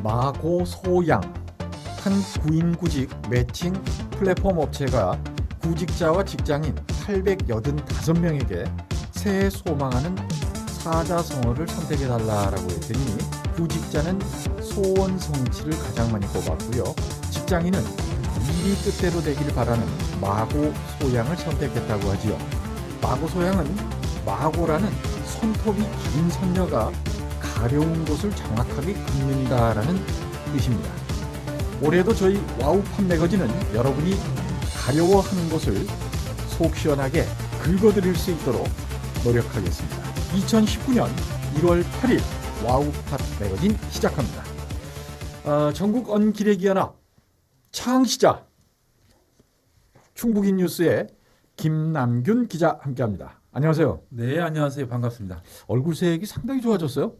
마고소양 한 구인구직 매칭 플랫폼 업체가 구직자와 직장인 885명에게 새해 소망하는 사자성어를 선택해달라고 했더니 구직자는 소원 성취를 가장 많이 뽑았고요. 직장인은 일이 뜻대로 되길 바라는 마고소양을 선택했다고 하지요. 마고소양은 마고라는 손톱이 긴 선녀가 가려운 곳을 정확하게 긋는다라는 뜻입니다. 올해도 저희 와우팝 매거진은 여러분이 가려워하는 곳을 속 시원하게 긁어드릴 수 있도록 노력하겠습니다. 2019년 1월 8일 와우팝 매거진 시작합니다. 전국 언기레기연합 창시자 충북인 뉴스의 김남균 기자 함께합니다. 안녕하세요. 네, 안녕하세요. 반갑습니다. 얼굴색이 상당히 좋아졌어요.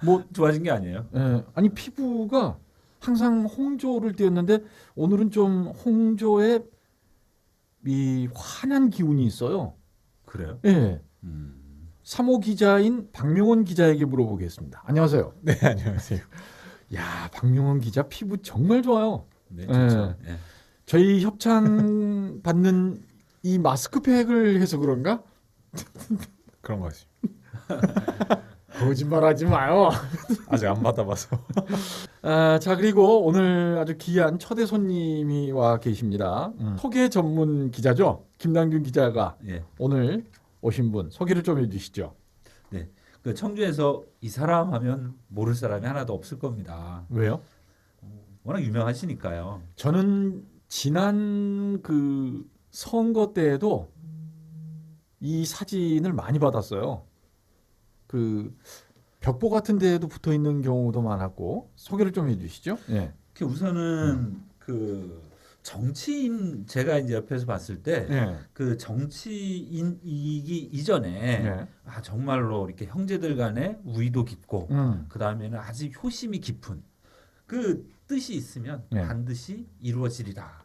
뭐 좋아진 게 아니에요. 아니 피부가 항상 홍조를 띄었는데 오늘은 좀 홍조에 이 환한 기운이 있어요. 그래요? 예. 3호 기자인 박명원 기자에게 물어보겠습니다. 안녕하세요. 네, 안녕하세요. 야, 박명원 기자 피부 정말 좋아요. 네, 좋죠. 예. 저희 협찬 받는 이 마스크팩을 해서 그런가? 그런 거 같습니다. 거짓말하지 마요. 아직 안 받아봐서. 자, 그리고 오늘 아주 귀한 초대 손님이 와 계십니다. 소개 전문 기자죠. 김남균 기자가 예. 오늘 오신 분 소개를 좀 해주시죠. 네. 그 청주에서 이 사람 하면 모를 사람이 하나도 없을 겁니다. 왜요? 워낙 유명하시니까요. 저는 지난 그 선거 때에도 이 사진을 많이 받았어요. 그 벽보 같은 데에도 붙어 있는 경우도 많았고 소개를 좀 해주시죠. 예. 그 우선은 그 정치인 제가 이제 옆에서 봤을 때 예. 그 정치인이기 이전에 예. 정말로 이렇게 형제들 간의 우위도 깊고 그 다음에는 아주 효심이 깊은 그 뜻이 있으면 예. 반드시 이루어지리라.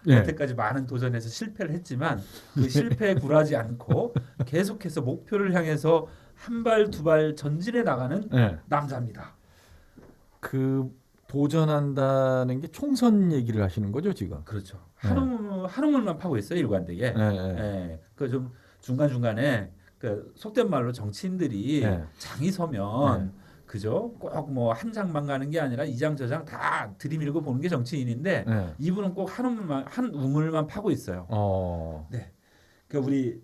예. 여태까지 많은 도전에서 실패를 했지만 그 실패에 굴하지 않고 계속해서 목표를 향해서 한 발 두 발 전진해 나가는 예. 남자입니다. 그 도전한다는 게 총선 얘기를 하시는 거죠 지금? 그렇죠. 예. 한우물만 파고 있어요 일관되게. 예. 예. 예. 그 좀 중간 중간에 그 속된 말로 정치인들이 예. 장이 서면 그죠? 꼭 뭐 한 장만 가는 게 아니라 이 장 저 장 다 들이밀고 보는 게 정치인인데 예. 이분은 꼭 한 우물만 파고 있어요. 네. 그 우리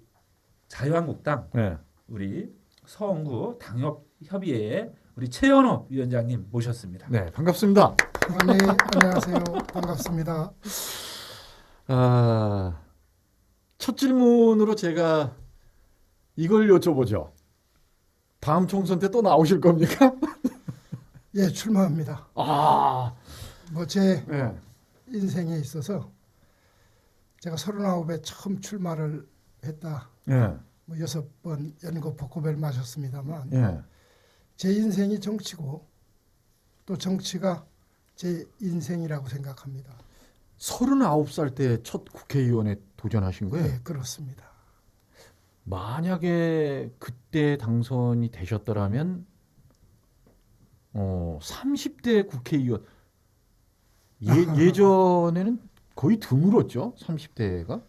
자유한국당 예. 우리 서원구 당협협의회의 우리 최연호 위원장님 모셨습니다. 네, 반갑습니다. 네, 안녕하세요. 반갑습니다. 첫 질문으로 제가 이걸 여쭤보죠. 다음 총선 때 또 나오실 겁니까? 예, 출마합니다. 뭐 제 네. 인생에 있어서 제가 39에 처음 출마를 했다. 예. 뭐 6번 연고 복고배를 마셨습니다만 예. 제 인생이 정치고 또 정치가 제 인생이라고 생각합니다. 39살 때 첫 국회의원에 도전하신 거예요? 네, 그렇습니다. 만약에 그때 당선이 되셨더라면 30대 국회의원 예전에는 거의 드물었죠. 30대가.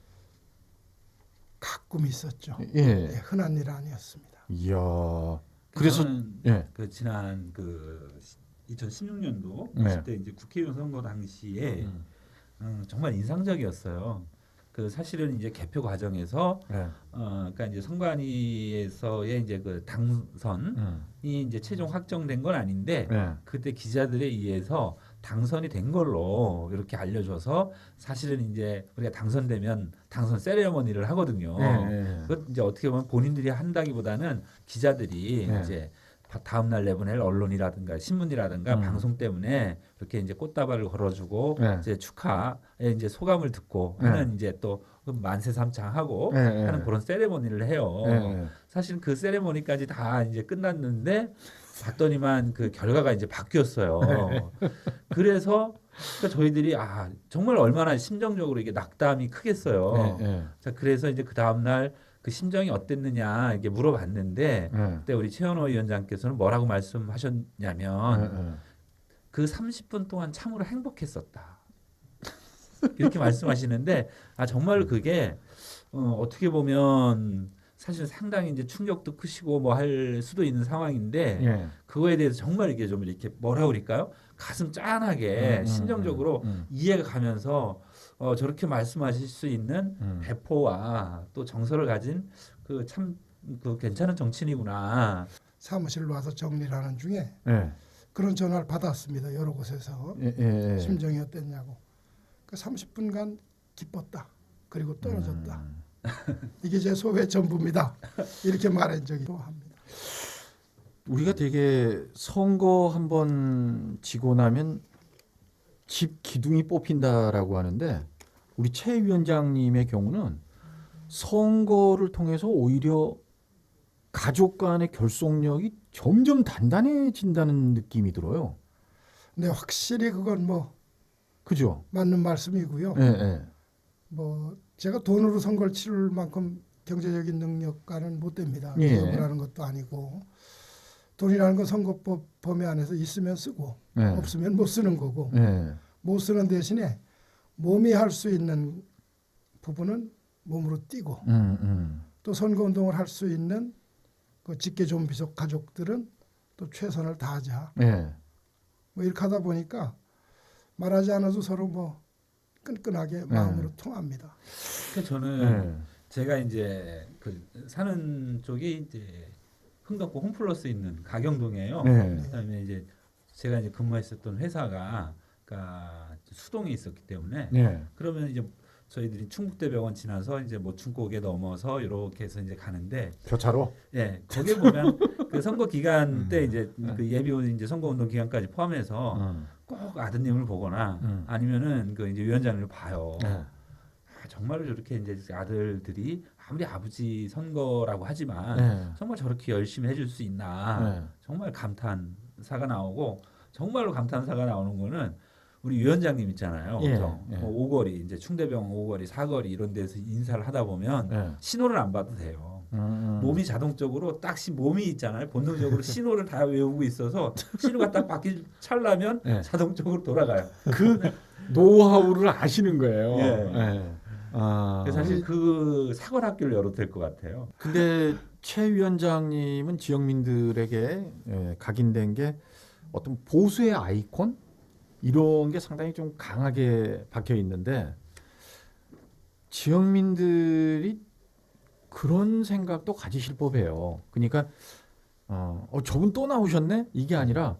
가끔 있었죠. 예. 네, 흔한 일 아니었습니다. 이야. 그래서 저는 예. 그 지난 그 2016년도 네. 20대 이제 국회의원 선거 당시에 정말 인상적이었어요. 그 사실은 이제 개표 과정에서 예. 그러니까 이제 선관위에서의 이제 그 당선이 이제 최종 확정된 건 아닌데 예. 그때 기자들에 의해서 당선이 된 걸로 이렇게 알려줘서 사실은 이제 우리가 당선되면 당선 세레머니를 하거든요. 예. 그것 이제 어떻게 보면 본인들이 한다기보다는 기자들이 네. 이제 다음 날 내보낼 언론이라든가 신문이라든가 방송 때문에 이렇게 이제 꽃다발을 걸어주고 네. 이제 축하의 이제 소감을 듣고 하는 이제 또 만세삼창하고 하는 그런 세레머니를 해요. 사실은 그 세레머니까지 다 이제 끝났는데 봤더니만 그 결과가 이제 바뀌었어요. 그래서 그러니까 저희들이 정말 얼마나 심정적으로 이게 낙담이 크겠어요. 자, 그래서 이제 그 다음 날 그 심정이 어땠느냐 이렇게 물어봤는데 그때 우리 최연호 위원장께서는 뭐라고 말씀하셨냐면 그 30분 동안 참으로 행복했었다. 이렇게 말씀하시는데 정말 그게 어떻게 보면 사실 상당히 이제 충격도 크시고 뭐 할 수도 있는 상황인데 예. 그거에 대해서 정말 이게 좀 이렇게 뭐라 그럴까요? 가슴 짠하게 심정적으로 이해가 가면서 저렇게 말씀하실 수 있는 배포와 또 정서를 가진 그 참 그 괜찮은 정치인이구나. 사무실로 와서 정리를 하는 중에 예. 그런 전화를 받았습니다. 여러 곳에서 예. 심정이 어땠냐고. 그 30분간 기뻤다. 그리고 떨어졌다. 이게 제 소회 전부입니다. 이렇게 말한 적이 또 합니다. 우리가 되게 선거 한번 지고 나면 집 기둥이 뽑힌다라고 하는데 우리 최 위원장님의 경우는 선거를 통해서 오히려 가족 간의 결속력이 점점 단단해진다는 느낌이 들어요. 근데 확실히 그건 뭐 그죠? 맞는 말씀이고요. 예. 뭐 제가 돈으로 선거를 치를 만큼 경제적인 능력과는 못 됩니다. 예. 기업을 하는 것도 아니고 돈이라는 건 선거법 범위 안에서 있으면 쓰고 예. 없으면 못 쓰는 거고 예. 못 쓰는 대신에 몸이 할 수 있는 부분은 몸으로 뛰고 또 선거운동을 할 수 있는 그 직계 좀비속 가족들은 또 최선을 다하자. 예. 뭐 이렇게 하다 보니까 말하지 않아도 서로 뭐 끈끈하게 마음으로 통합니다. 그러니까 저는 제가 이제 그 사는 쪽이 이제 흥덕구 홈플러스 있는 가경동이에요. 그다음에 이제 제가 이제 근무했었던 회사가 그러니까 수동에 있었기 때문에 그러면 이제 저희들이 충북대병원 지나서 이제 모충곡에 넘어서 이렇게 해서 이제 가는데 교차로? 예, 거기에 보면 그 선거 기간 때 이제 그 예비운 이제 선거운동 기간까지 포함해서 꼭 아드님을 보거나 아니면은 그 이제 위원장을 봐요. 정말로 저렇게 이제 아들들이 아무리 아버지 선거라고 하지만 정말 저렇게 열심히 해줄 수 있나 정말 감탄사가 나오고 정말로 감탄사가 나오는 거는 우리 위원장님 있잖아요. 뭐 오거리 이제 충대병 오거리 사거리 이런 데서 인사를 하다 보면 신호를 안 봐도 돼요. 몸이 자동적으로 딱 몸이 있잖아요. 본능적으로 신호를 다 외우고 있어서 신호가 딱 바뀔 찰나면 자동적으로 돌아가요. 그 노하우를 아시는 거예요. 그래서 사실 그 사관학교를 열어도 될 것 같아요. 근데 최 위원장님은 지역민들에게 각인된 게 어떤 보수의 아이콘 이런 게 상당히 좀 강하게 박혀 있는데 지역민들이 그런 생각도 가지실 법해요. 그러니까 저분 또 나오셨네? 이게 아니라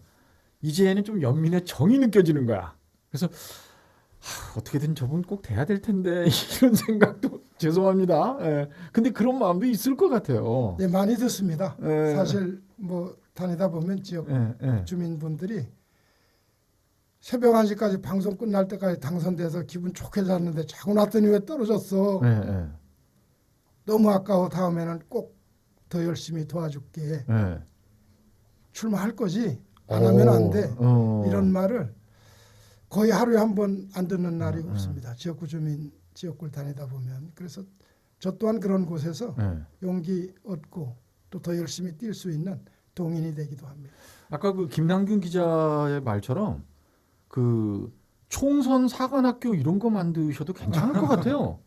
이제는 좀 연민의 정이 느껴지는 거야. 그래서 어떻게든 저분 꼭 돼야 될 텐데 이런 생각도 죄송합니다. 근데 그런 마음도 있을 것 같아요. 네, 많이 듣습니다. 사실 뭐 다니다 보면 지역 주민분들이 새벽 1시까지 방송 끝날 때까지 당선돼서 기분 좋게 잤는데 자고 났더니 왜 떨어졌어. 너무 아까워. 다음에는 꼭 더 열심히 도와줄게. 출마할 거지. 안 하면 안 돼. 이런 말을 거의 하루에 한 번 안 듣는 날이 없습니다. 지역구 주민 지역구를 다니다 보면. 그래서 저 또한 그런 곳에서 용기 얻고 또 더 열심히 뛸 수 있는 동인이 되기도 합니다. 아까 그 김남균 기자의 말처럼 그 총선 사관학교 이런 거 만드셔도 괜찮을 것 같아요.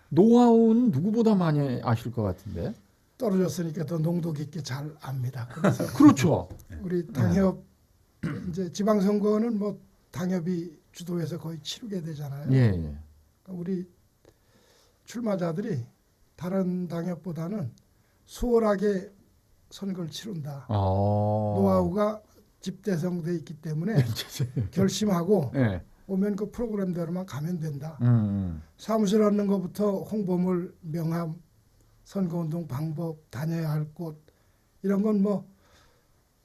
노하우는 누구보다 많이 아실 것 같은데. 떨어졌으니까 더 농도 깊게 잘 압니다. 그래서 그렇죠. 우리 당협 이제 지방선거는 뭐 당협이 주도해서 거의 치르게 되잖아요. 그러니까 우리 출마자들이 다른 당협보다는 수월하게 선거를 치른다. 노하우가 집대성돼 있기 때문에 결심하고 오면 그 프로그램대로만 가면 된다. 사무실 얻는 것부터 홍보물, 명함, 선거운동 방법, 다녀야 할 곳 이런 건 뭐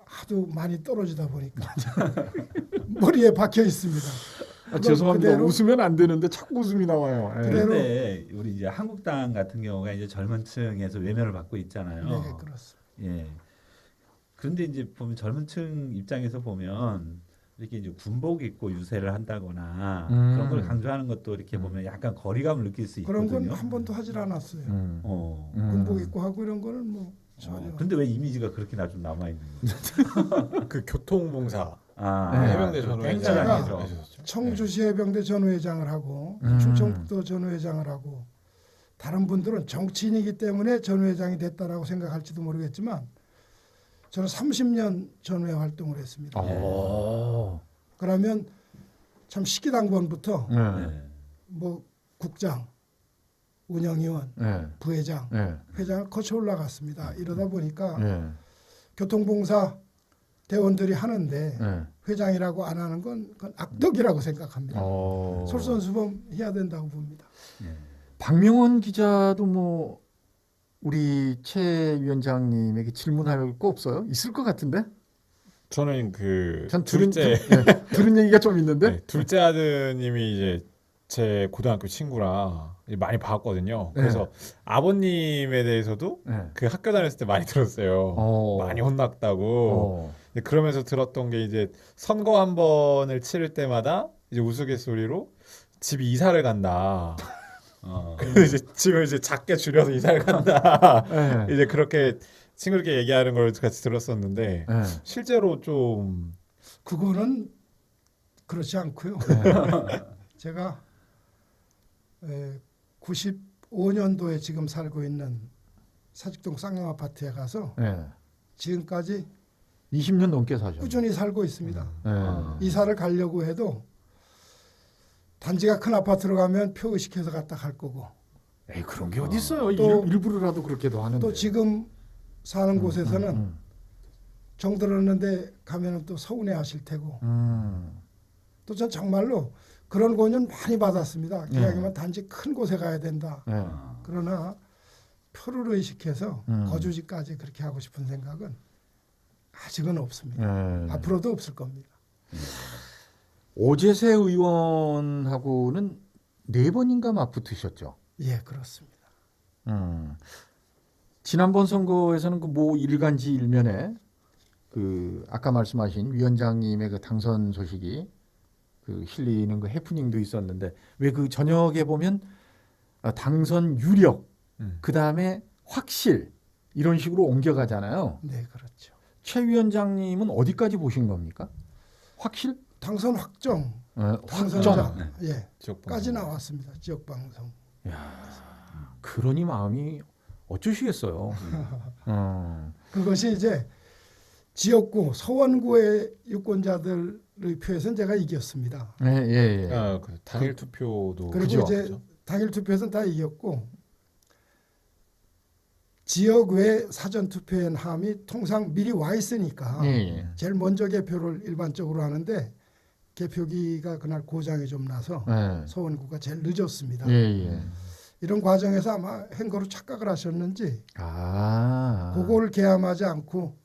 하도 많이 떨어지다 보니까 머리에 박혀 있습니다. 죄송합니다. 그대로, 웃으면 안 되는데 자꾸 웃음이 나와요. 그런데 우리 이제 한국당 같은 경우가 이제 젊은층에서 외면을 받고 있잖아요. 네, 그렇습니다. 예. 그런데 이제 보면 젊은층 입장에서 보면 이렇게 이제 군복 입고 유세를 한다거나 그런 걸 강조하는 것도 이렇게 보면 약간 거리감을 느낄 수 그런 있거든요. 건 한 번도 하질 않았어요. 어. 군복 입고 하고 이런 거는 뭐 전혀. 근데 왜 이미지가 그렇게 좀 남아 있는 거죠? 그 교통봉사 해병대 전후회장 행사장에서. 하셨죠. 청주시 해병대 전후회장을 하고 음. 충청북도 전후회장을 하고 다른 분들은 정치인이기 때문에 전후회장이 됐다라고 생각할지도 모르겠지만 저는 30년 전후회 활동을 했습니다. 오. 그러면 참 시기당번부터 네. 뭐 국장, 운영위원, 네. 부회장, 네. 회장을 거쳐 올라갔습니다. 이러다 보니까 네. 교통봉사 대원들이 하는데 네. 회장이라고 안 하는 건 그건 악덕이라고 생각합니다. 오. 솔선수범해야 된다고 봅니다. 박명원 기자도 뭐 우리 최 위원장님에게 질문할 거 없어요? 있을 것 같은데? 저는 그 전 둘째 들은 얘기가 좀 있는데. 네, 둘째 아드님이 이제 제 고등학교 친구라 이제 많이 봤거든요. 그래서 아버님에 대해서도 네. 그 학교 다녔을 때 많이 들었어요. 어. 많이 혼났다고. 어. 근데 그러면서 들었던 게 이제 선거 한 번을 치를 때마다 이제 우스갯소리로 집이 이사를 간다. 그래서 이제 집을 이제 작게 줄여서 이사를 간다. 네. 이제 그렇게 친구들끼리 얘기하는 걸 같이 들었었는데 네. 실제로 좀 그거는 그렇지 않고요. 네. 제가 95년도에 지금 살고 있는 사직동 쌍용 아파트에 가서 네. 지금까지 20년 넘게 사셨네. 꾸준히 살고 있습니다. 네. 이사를 가려고 해도 단지가 큰 아파트로 가면 표 의식해서 갔다 갈 거고 에이 그런 게 어디 있어요? 또- 일부러라도 그렇게도 하는데. 또 지금 사는 곳에서는 음. 정 들었는데 가면은 또 서운해 하실 테고 또 전 정말로 그런 권유는 많이 받았습니다. 네. 기왕이면 단지 큰 곳에 가야 된다. 네. 그러나 표를 의식해서 거주지까지 그렇게 하고 싶은 생각은 아직은 없습니다. 네. 앞으로도 없을 겁니다. 오재세 의원하고는 4번인가 맞붙으셨죠. 예, 그렇습니다. 지난번 선거에서는 그 모 일간지 일면에 그 아까 말씀하신 위원장님의 그 당선 소식이 그 실리는 그 해프닝도 있었는데 왜 그 저녁에 보면 당선 유력 그 다음에 확실 이런 식으로 옮겨가잖아요. 네, 그렇죠. 최 위원장님은 어디까지 보신 겁니까? 확실? 당선 확정, 확정. 당선자, 예, 지역방송. 까지 나왔습니다. 지역 방송. 그러니 마음이 어쩌시겠어요. 그것이 이제 지역구, 서원구의 유권자들의 표에서는 제가 이겼습니다. 예, 예, 예. 그 당일 투표도 그리고 그죠. 이제 당일 투표에서는 다 이겼고 지역 외 사전 투표엔 함이 통상 미리 와 있으니까 예, 예. 제일 먼저 개표를 일반적으로 하는데 개표기가 그날 고장이 좀 나서 예. 서원구가 제일 늦었습니다. 예, 예. 이런 과정에서 아마 행거로 착각을 하셨는지 아. 그거를 개함하지 않고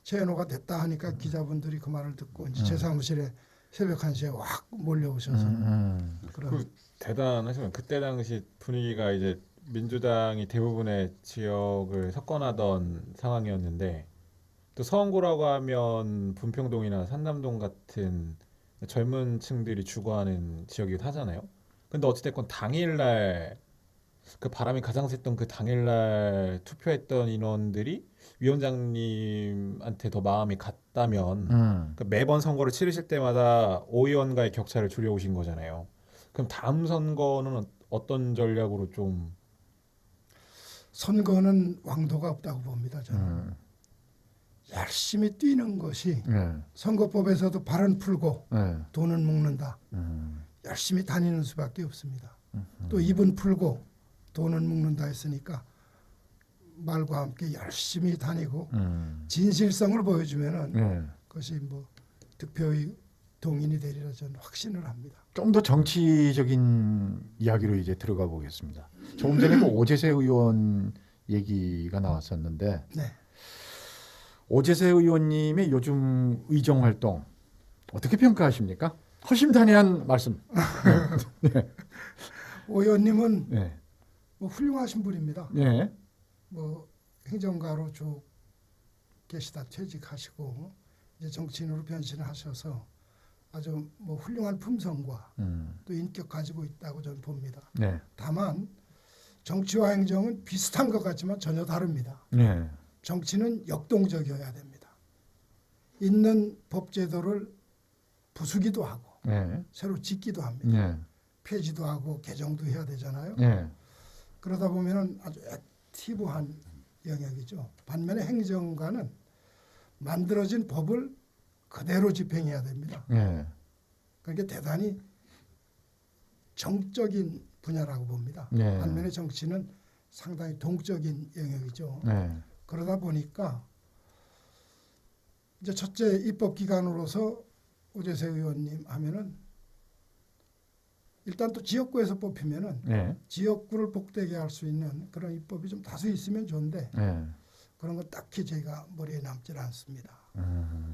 최현호가 됐다 하니까 기자분들이 그 말을 듣고 이제 제 사무실에 새벽 1시에 확 몰려오셔서 그런 대단하시면 그때 당시 분위기가 이제 민주당이 대부분의 지역을 석권하던 상황이었는데 또 서원구라고 하면 분평동이나 산남동 같은 젊은 층들이 주거하는 지역이기도 하잖아요. 근데 어찌됐건 당일날 그 바람이 가장 셌던 그 당일날 투표했던 인원들이 위원장님한테 더 마음이 갔다면 그러니까 매번 선거를 치르실 때마다 오 의원과의 격차를 줄여오신 거잖아요. 그럼 다음 선거는 어떤 전략으로 좀 선거는 왕도가 없다고 봅니다. 저는 열심히 뛰는 것이 예. 선거법에서도 발은 풀고 예. 돈은 먹는다. 열심히 다니는 수밖에 없습니다. 또 입은 풀고 돈은 먹는다 했으니까 말과 함께 열심히 다니고 진실성을 보여주면은 예. 그것이 뭐 득표의 동인이 되리라 저는 확신을 합니다. 좀 더 정치적인 이야기로 이제 들어가 보겠습니다. 조금 전에 그 오재세 의원 얘기가 나왔었는데 네. 오재세 의원님의 요즘 의정 활동 어떻게 평가하십니까? 허심탄회한 말씀. 오 의원님은 네. 뭐 훌륭하신 분입니다. 네. 뭐 행정가로 쭉 계시다 퇴직하시고 이제 정치인으로 변신하셔서 아주 뭐 훌륭한 품성과 또 인격 가지고 있다고 저는 봅니다. 네. 다만 정치와 행정은 비슷한 것 같지만 전혀 다릅니다. 네. 정치는 역동적이어야 됩니다. 있는 법제도를 부수기도 하고 네. 새로 짓기도 합니다. 네. 폐지도 하고 개정도 해야 되잖아요. 네. 그러다 보면은 아주 액티브한 영역이죠. 반면에 행정가는 만들어진 법을 그대로 집행해야 됩니다. 네. 그러니까 대단히 정적인 분야라고 봅니다. 네. 반면에 정치는 상당히 동적인 영역이죠. 네. 그러다 보니까 이제 첫째 입법기관으로서 오재세 의원님 하면은 일단 또 지역구에서 뽑히면은 네. 지역구를 복되게 할 수 있는 그런 입법이 좀 다수 있으면 좋은데 네. 그런 건 딱히 제가 머리에 남질 않습니다.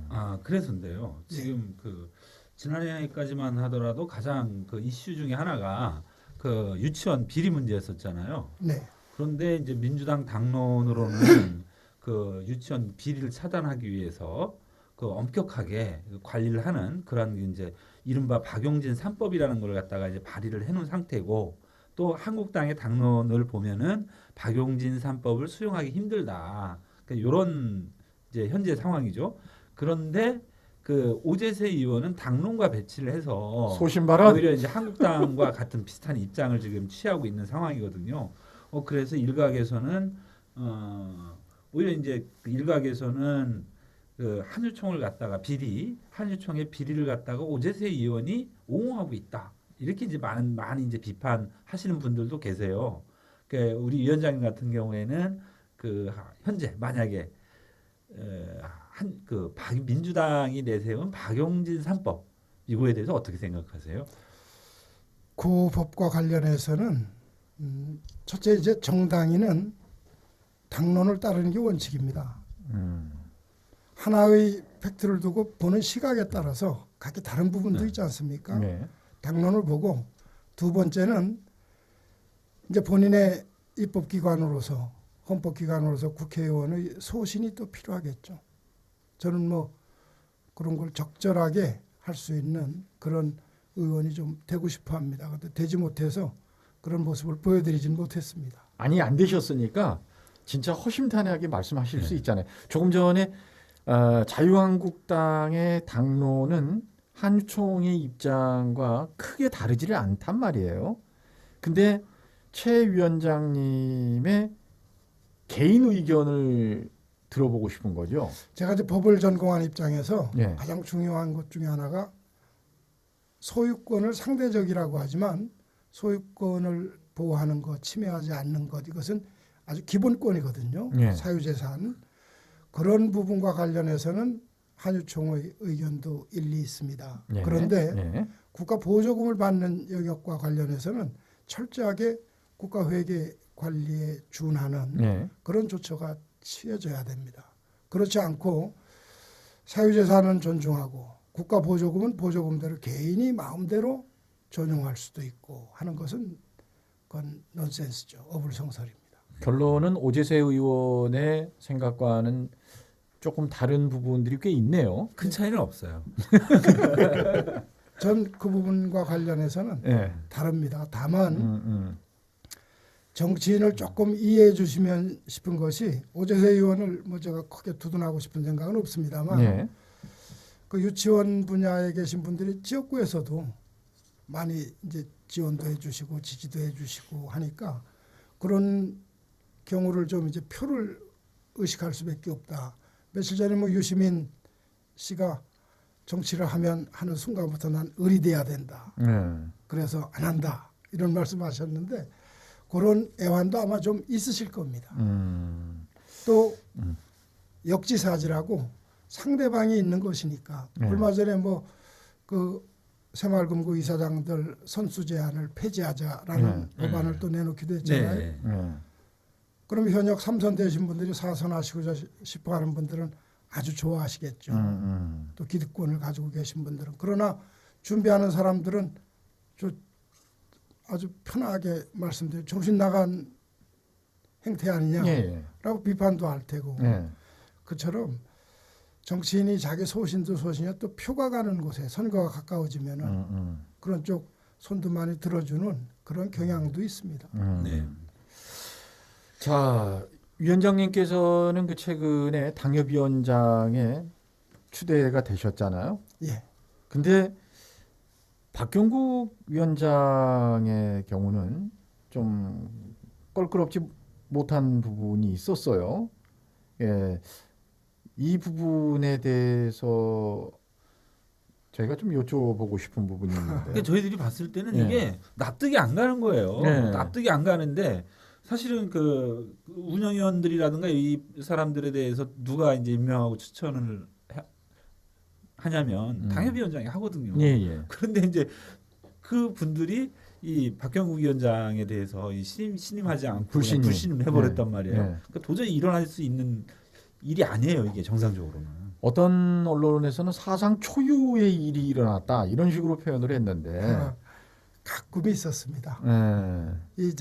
아 그래서인데요. 지금 그 지난해까지만 하더라도 가장 그 이슈 중에 하나가 그 유치원 비리 문제였었잖아요. 네, 그런데 이제 민주당 당론으로는 그 유치원 비리를 차단하기 위해서 그 엄격하게 관리를 하는 그런 이제 이른바 박용진 3법이라는 걸 갖다가 이제 발의를 해놓은 상태고 또 한국당의 당론을 보면은 박용진 3법을 수용하기 힘들다. 그러니까 이런 이제 현재 상황이죠. 그런데 그 오재세 의원은 당론과 배치를 해서 소신발언. 오히려 이제 한국당과 같은 비슷한 입장을 지금 취하고 있는 상황이거든요. 그래서 일각에서는 오히려 이제 그 일각에서는 그 한유총을 갖다가 한유총의 비리를 갖다가 오재세 의원이 옹호하고 있다. 이렇게 이제 많이 이제 비판하시는 분들도 계세요. 그러니까 우리 위원장님 같은 경우에는 그 현재 만약에 민주당이 내세운 박용진 3법 이거에 대해서 어떻게 생각하세요? 그 법과 관련해서는 첫째 이제 정당인은 당론을 따르는 게 원칙입니다. 하나의 팩트를 두고 보는 시각에 따라서 각기 다른 부분도 있지 않습니까? 네. 당론을 보고 두 번째는 이제 본인의 입법기관으로서 헌법기관으로서 국회의원의 소신이 또 필요하겠죠. 저는 뭐 그런 걸 적절하게 할 수 있는 그런 의원이 좀 되고 싶어 합니다. 근데 되지 못해서 그런 모습을 보여드리진 못했습니다. 아니 안 되셨으니까 진짜 허심탄회하게 말씀하실 수 있잖아요. 조금 전에 자유한국당의 당론은 한유총의 입장과 크게 다르지를 않단 말이에요. 근데 최 위원장님의 개인 의견을 들어보고 싶은 거죠. 제가 이제 법을 전공한 입장에서 네. 가장 중요한 것 중에 하나가 소유권을 상대적이라고 하지만 소유권을 보호하는 것, 침해하지 않는 것 이것은 아주 기본권이거든요. 네. 사유재산. 그런 부분과 관련해서는 한유총의 의견도 일리 있습니다. 네. 그런데 네. 국가 보조금을 받는 영역과 관련해서는 철저하게 국가 회계 관리에 준하는 네. 그런 조처가 취해져야 됩니다. 그렇지 않고 사유재산은 존중하고 국가 보조금은 보조금대로 개인이 마음대로 전용할 수도 있고 하는 것은 그건 넌센스죠. 어불성설입니다. 결론은 오재세 의원의 생각과는 조금 다른 부분들이 꽤 있네요. 큰 차이는 없어요. 전 그 부분과 관련해서는 네. 다릅니다. 다만 정치인을 조금 이해해 주시면 싶은 것이 오재세 의원을 뭐 제가 크게 두둔하고 싶은 생각은 없습니다만 네. 그 유치원 분야에 계신 분들이 지역구에서도 많이 이제 지원도 해주시고 지지도 해주시고 하니까 그런 경우를 좀 이제 표를 의식할 수밖에 없다. 며칠 전에 뭐 유시민 씨가 정치를 하면 하는 순간부터 난 을이 돼야 된다. 그래서 안 한다. 이런 말씀하셨는데 그런 애환도 아마 좀 있으실 겁니다. 또 역지사지라고 상대방이 있는 것이니까 얼마 전에 뭐 그 새마을금고 이사장들 선수 제한을 폐지하자라는 법안을 또 내놓기도 했잖아요. 네. 그럼 현역 3선 되신 분들이 4선 하시고 싶어 하는 분들은 아주 좋아하시겠죠. 또 기득권을 가지고 계신 분들은. 그러나 준비하는 사람들은 아주 편하게 말씀드려 정신 나간 행태 아니냐라고 비판도 할 테고 그처럼 정치인이 자기 소신도 소신이야 또 표가 가는 곳에 선거가 가까워지면은 그런 쪽 손도 많이 들어주는 그런 경향도 있습니다. 네. 자, 위원장님께서는 그 최근에 당협위원장에 추대가 되셨잖아요. 예. 근데 박경국 위원장의 경우는 좀 껄끄럽지 못한 부분이 있었어요. 예, 이 부분에 대해서 저희가 좀 여쭤보고 싶은 부분이 있는데. 그러니까 저희들이 봤을 때는 예. 이게 납득이 안 가는 거예요. 예. 납득이 안 가는데 사실은 그 운영위원들이라든가 이 사람들에 대해서 누가 이제 임명하고 추천을 하냐면 당협위원장이 하거든요. 예, 예. 그런데 이제 그 분들이 이 박경국 위원장에 대해서 이 신임하지 않고 불신임. 불신임을 해버렸단 예. 말이에요. 예. 그러니까 도저히 일어날 수 있는 일이 아니에요. 이게 정상적으로는. 어떤 언론에서는 사상 초유의 일이 일어났다 이런 식으로 표현을 했는데. 가끔이 있었습니다. 예. 이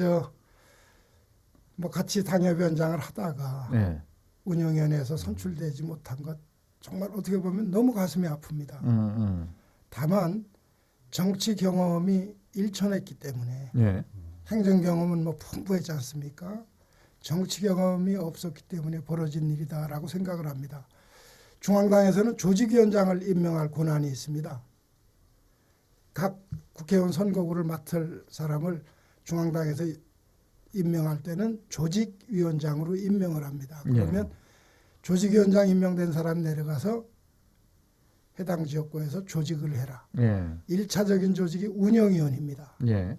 뭐 같이 당협위원장을 하다가 예. 운영위원회에서 선출되지 못한 것 정말 어떻게 보면 너무 가슴이 아픕니다. 다만 정치 경험이 일천했기 때문에 예. 행정 경험은 뭐 풍부했지 않습니까? 정치 경험이 없었기 때문에 벌어진 일이다라고 생각을 합니다. 중앙당에서는 조직위원장을 임명할 권한이 있습니다. 각 국회의원 선거구를 맡을 사람을 중앙당에서 임명할 때는 조직위원장으로 임명을 합니다. 그러면 조직위원장 임명된 사람이 내려가서 해당 지역구에서 조직을 해라. 예. 1차적인 조직이 운영위원입니다. 예.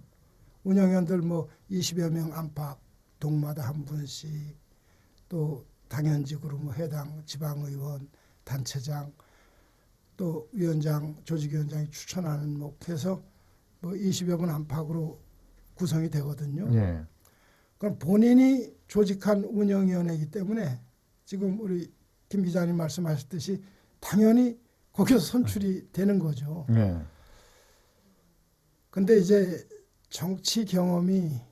운영위원들 뭐 20여 명 안팎 동마다 한 분씩 또 당연직으로 뭐 해당 지방의원, 단체장 또 위원장, 조직위원장이 추천하는 뭐 해서 뭐 20여 분 안팎으로 구성이 되거든요. 예. 그럼 본인이 조직한 운영위원회이기 때문에 지금 우리 김 기자님 말씀하셨듯이 당연히 거기서 선출이 되는 거죠. 예. 근데 이제 정치 경험이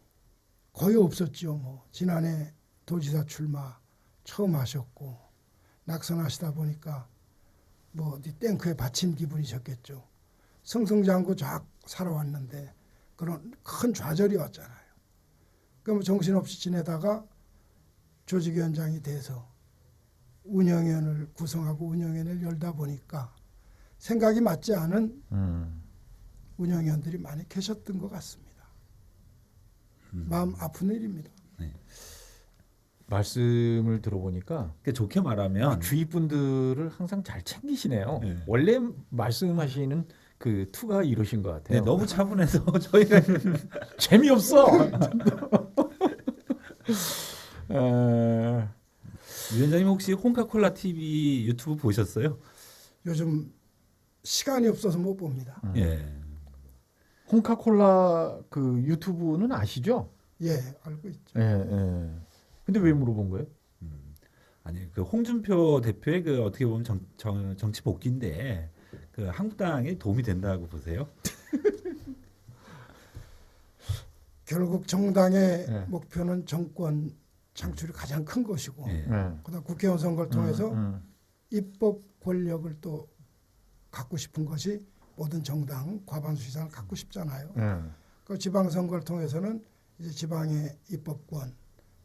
거의 없었죠. 뭐 지난해 도지사 출마 처음 하셨고 낙선하시다 보니까 뭐 어디 탱크에 받친 기분이셨겠죠. 승승장구 쫙 살아왔는데 그런 큰 좌절이 왔잖아요. 그럼 정신없이 지내다가 조직위원장이 돼서 운영위원을 구성하고 운영위원회를 열다 보니까 생각이 맞지 않은 운영위원들이 많이 계셨던 것 같습니다. 마음 아픈 일입니다. 말씀을 들어보니까 그러니까 좋게 말하면 주위 분들을 항상 잘 챙기시네요. 네. 원래 말씀하시는 그 투가 이러신 것 같아요. 네, 너무 차분해서 저희가 재미없어. 위원장님 혹시 홍카콜라 TV 유튜브 보셨어요? 요즘 시간이 없어서 못 봅니다. 예. 홍카콜라 그 유튜브는 아시죠? 예, 알고 있죠. 예, 예. 근데 왜 물어본 거예요? 아니 그 홍준표 대표의 그 어떻게 보면 정치 복귀인데 그 한국당에 도움이 된다고 보세요? 결국 정당의 예. 목표는 정권 창출이 가장 큰 것이고 예. 그다음 국회의원 선거를 통해서 음. 입법 권력을 또 갖고 싶은 것이 모든 정당 과반수 이상을 갖고 싶잖아요. 그 지방선거를 통해서는 이제 지방의 입법권,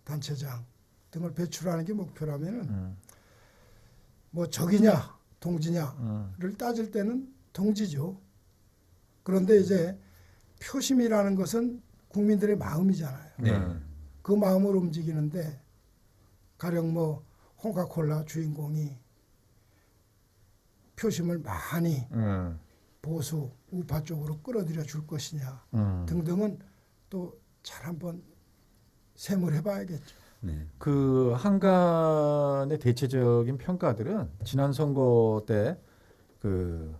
단체장 등을 배출하는 게 목표라면은 뭐 적이냐 동지냐를 따질 때는 동지죠. 그런데 이제 표심이라는 것은 국민들의 마음이잖아요. 네. 그 마음을 움직이는데 가령 뭐 홍카콜라 주인공이 표심을 많이 보수 우파 쪽으로 끌어들여 줄 것이냐 등등은 또 잘 한번 셈을 해봐야겠죠. 네. 그 한간의 대체적인 평가들은 지난 선거 때 그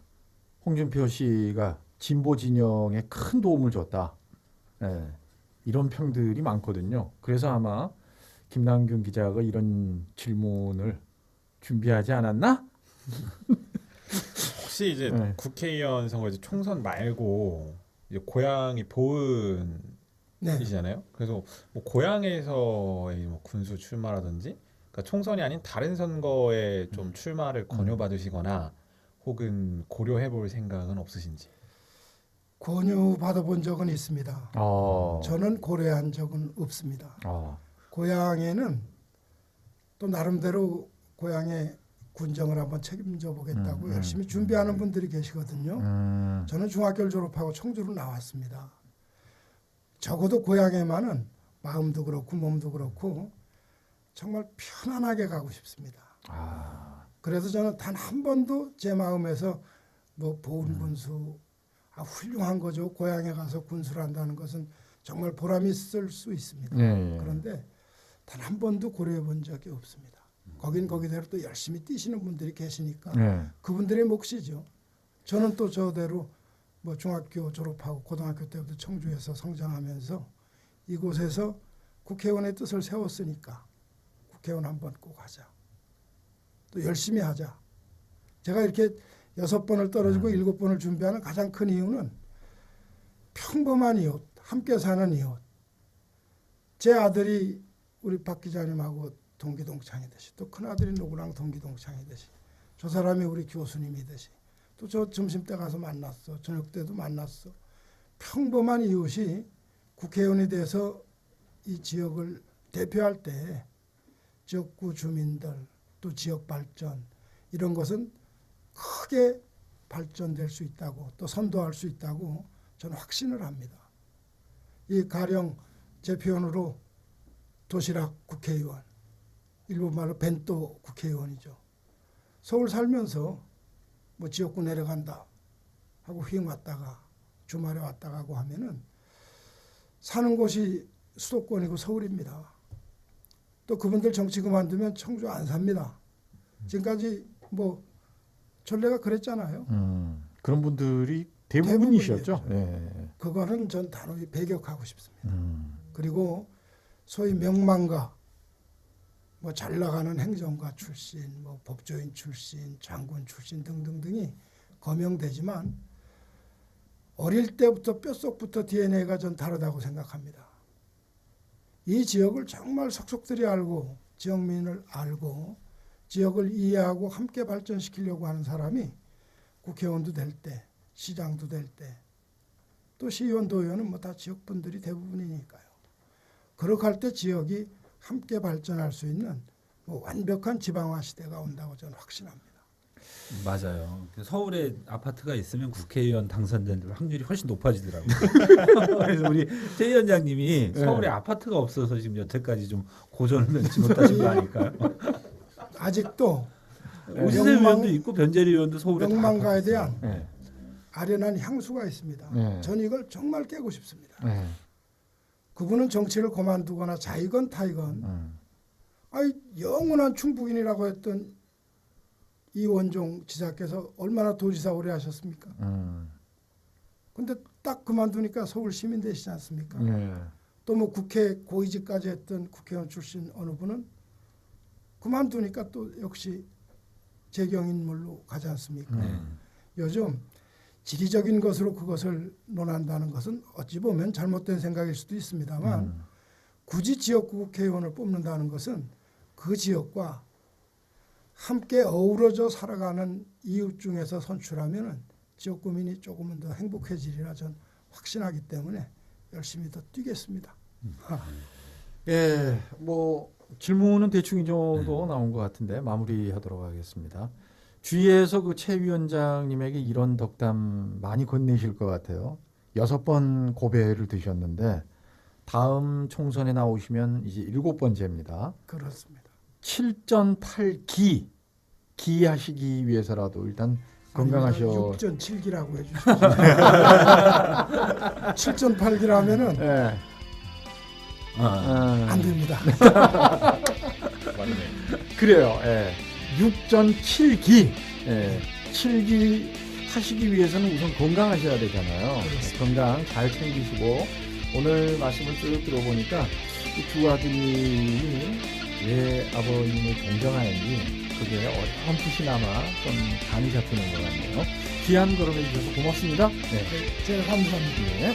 홍준표 씨가 진보 진영에 큰 도움을 줬다. 예, 이런 평들이 많거든요. 그래서 아마 김남균 기자가 이런 질문을 준비하지 않았나? 혹시 이제 네. 국회의원 선거 이제 총선 말고 이제 고향이 보은이시잖아요. 그래서 뭐 고향에서의 뭐 군수 출마라든지, 그러니까 총선이 아닌 다른 선거에 좀 출마를 권유받으시거나 혹은 고려해볼 생각은 없으신지? 권유 받아본 적은 있습니다. 저는 고려한 적은 없습니다. 고향에는 또 나름대로 고향에 군정을 한번 책임져 보겠다고 열심히 준비하는 분들이 계시거든요. 저는 중학교를 졸업하고 청주로 나왔습니다. 적어도 고향에만은 마음도 그렇고 몸도 그렇고 정말 편안하게 가고 싶습니다. 그래서 저는 단 한 번도 제 마음에서 뭐 보훈군수 훌륭한 거죠. 고향에 가서 군수를 한다는 것은 정말 보람이 있을 수 있습니다. 그런데 단 한 번도 고려해 본 적이 없습니다. 거긴 거기대로 또 열심히 뛰시는 분들이 계시니까 그분들의 몫이죠. 저는 또 저대로 뭐 중학교 졸업하고 고등학교 때부터 청주에서 성장하면서 이곳에서 국회의원의 뜻을 세웠으니까 국회의원 한번 꼭 하자. 또 열심히 하자. 제가 이렇게 6번을 떨어지고 7번을 준비하는 가장 큰 이유는 평범한 이웃, 함께 사는 이웃. 제 아들이 우리 박 기자님하고 동기동창이듯이 또 큰아들이 누구랑 동기동창이듯이 저 사람이 우리 교수님이듯이 또 저 점심때 가서 만났어. 저녁 때도 만났어. 평범한 이웃이 국회의원이 돼서 이 지역을 대표할 때 지역구 주민들 또 지역 발전 이런 것은 크게 발전될 수 있다고 또 선도할 수 있다고 저는 확신을 합니다. 이 가령 제 표현으로 도시락 국회의원, 일본말로 벤또 국회의원이죠. 서울 살면서 뭐 지역구 내려간다 하고 휙 왔다가 주말에 왔다 가고 하면은 사는 곳이 수도권이고 서울입니다. 또 그분들 정치 그만두면 청주 안 삽니다. 지금까지 뭐 전례가 그랬잖아요. 그런 분들이 대부분이셨죠. 예. 그거는 전 단호히 배격하고 싶습니다. 그리고 소위 명망가, 뭐 잘 나가는 행정가 출신, 뭐 법조인 출신, 장군 출신 등등등이 거명되지만 어릴 때부터 뼛속부터 DNA가 전 다르다고 생각합니다. 이 지역을 정말 속속들이 알고 지역민을 알고 지역을 이해하고 함께 발전시키려고 하는 사람이 국회의원도 될 때, 시장도 될 때, 또 시의원, 도의원은 뭐 다 지역분들이 대부분이니까요. 그렇게 할 때 지역이 함께 발전할 수 있는 뭐 완벽한 지방화 시대가 온다고 저는 확신합니다. 맞아요. 서울에 아파트가 있으면 국회의원 당선될 확률이 훨씬 높아지더라고요. 그래서 우리 최 위원장님이 서울에 아파트가 없어서 지금 여태까지 좀 고전을 면치 못하신 거 아닐까요? 아직도 오시세 의원도 있고 변재리 의원도 서울에 명망가에 대한 아련한 향수가 있습니다. 저는 이걸 정말 깨고 싶습니다. 그분은 정치를 그만두거나 자이건 타이건 영원한 충북인이라고 했던 이원종 지사께서 얼마나 도지사 오래 하셨습니까? 근데 딱 그만두니까 서울 시민 되시지 않습니까? 또 뭐 국회 고위직까지 했던 국회의원 출신 어느 분은 그만두니까 또 역시 재경인물로 가지 않습니까? 요즘 지리적인 것으로 그것을 논한다는 것은 어찌 보면 잘못된 생각일 수도 있습니다만 굳이 지역구 국회의원을 뽑는다는 것은 그 지역과 함께 어우러져 살아가는 이웃 중에서 선출하면은 지역구민이 조금은 더 행복해지리라 전 확신하기 때문에 열심히 더 뛰겠습니다. 예, 뭐 질문은 대충 이 정도 나온 것 같은데 마무리하도록 하겠습니다. 주위에서 그 최 위원장님에게 이런 덕담 많이 건네실 것 같아요. 6번 고배를 드셨는데 다음 총선에 나오시면 이제 7번째입니다. 그렇습니다. 7전8기 기하시기 위해서라도 일단 건강하셔. 6전 7기라고 해주시죠. 7전 8기라면은 안 됩니다. 그래요. 6전 7기. 7기 하시기 위해서는 우선 건강하셔야 되잖아요. 건강 잘 챙기시고 오늘 말씀을 쭉 들어보니까 이 두 아드님이 왜 아버님을 존경하는지 그게 어렴풋이나마 좀 감이 잡히는 것 같네요. 귀한 걸음해 주셔서 고맙습니다. 제가 감사합니다. 네.